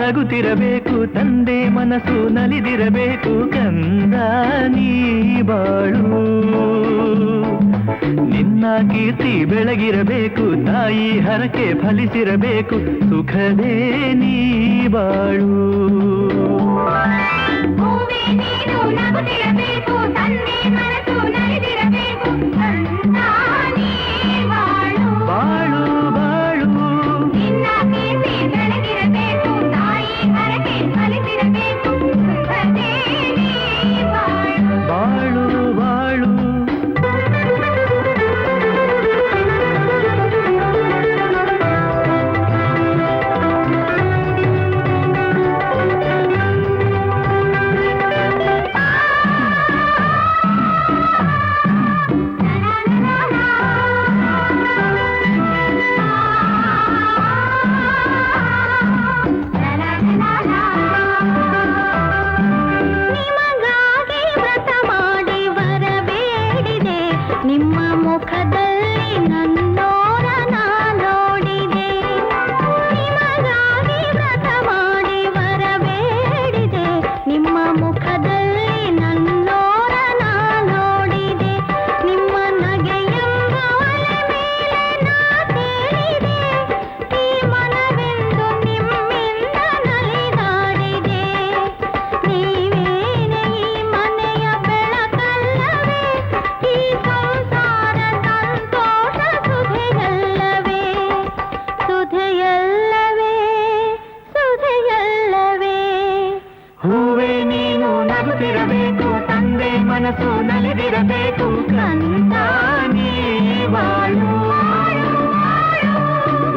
ನಗುತ್ತಿರಬೇಕು, ತಂದೆ ಮನಸ್ಸು ನಲಿದಿರಬೇಕು, ಕಂದ ನೀ ಬಾಳು. ನಿನ್ನ ಕೀರ್ತಿ ಬೆಳಗಿರಬೇಕು, ತಾಯಿ ಹರಕೆ ಫಲಿಸಿರಬೇಕು, ಸುಖದೇ ನೀ ಬಾಳು. ಬಾಳು ಬಾಳು ಬಾಳು ಬಾಳು. ನಗುತ್ತಿರಬೇಕು, ತಂದೆ ಮನಸ್ಸು ನಲಿದಿರಬೇಕು, ಕಂದ ನೀ ಬಾಳು.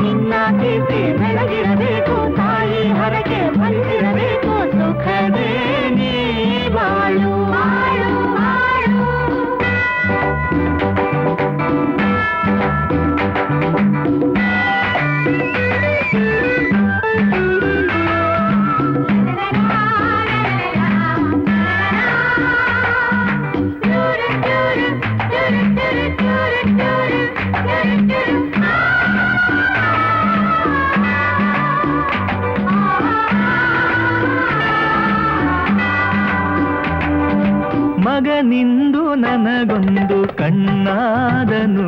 ನಿನ್ನ ಕೀರ್ತಿ ಬೆಳಗಿರಬೇಕು, ತಾಯಿ ಹರಕೆ ಫಲಿಸಿರಬೇಕು, ಸುಖದೇ ನೀ ಬಾಳು. ಮಗನಿಂದು ನನಗೊಂದು ಕಣ್ಣಾದನು,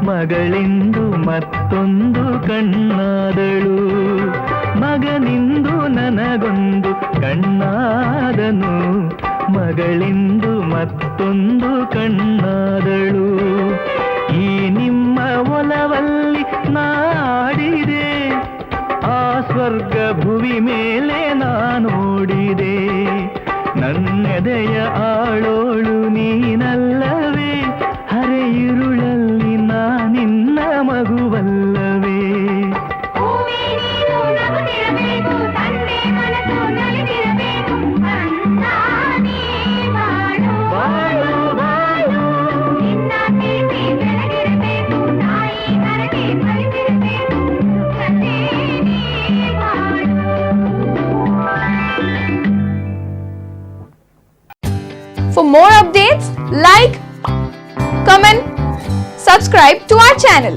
ಮಗಳಿಂದು ಮತ್ತೊಂದು ಕಣ್ಣಾದಳು. ಮಗನಿಂದು ನನಗೊಂದು ಕಣ್ಣಾದನು, ಮಗಳಿಂದು ಮತ್ತೊಂದು ಕಣ್ಣಾದಳು. ಈ ನಿಮ್ಮ ಒಲವಲ್ಲಿ ನಾಡಿದೆ, ಆ ಸ್ವರ್ಗ ಭುವಿ ಮೇಲೆ ನಾನೋಡಿದೆ. ನನ್ನೆದೆಯ ಆಳೋಳು ನೀನಲ್ಲವೇ, ಹರೆಯಿರುಳಲ್ಲಿ ನಾನಿನ್ನ ಮಗುವಲ್ಲವೇ. For more updates, like, comment, subscribe to our channel.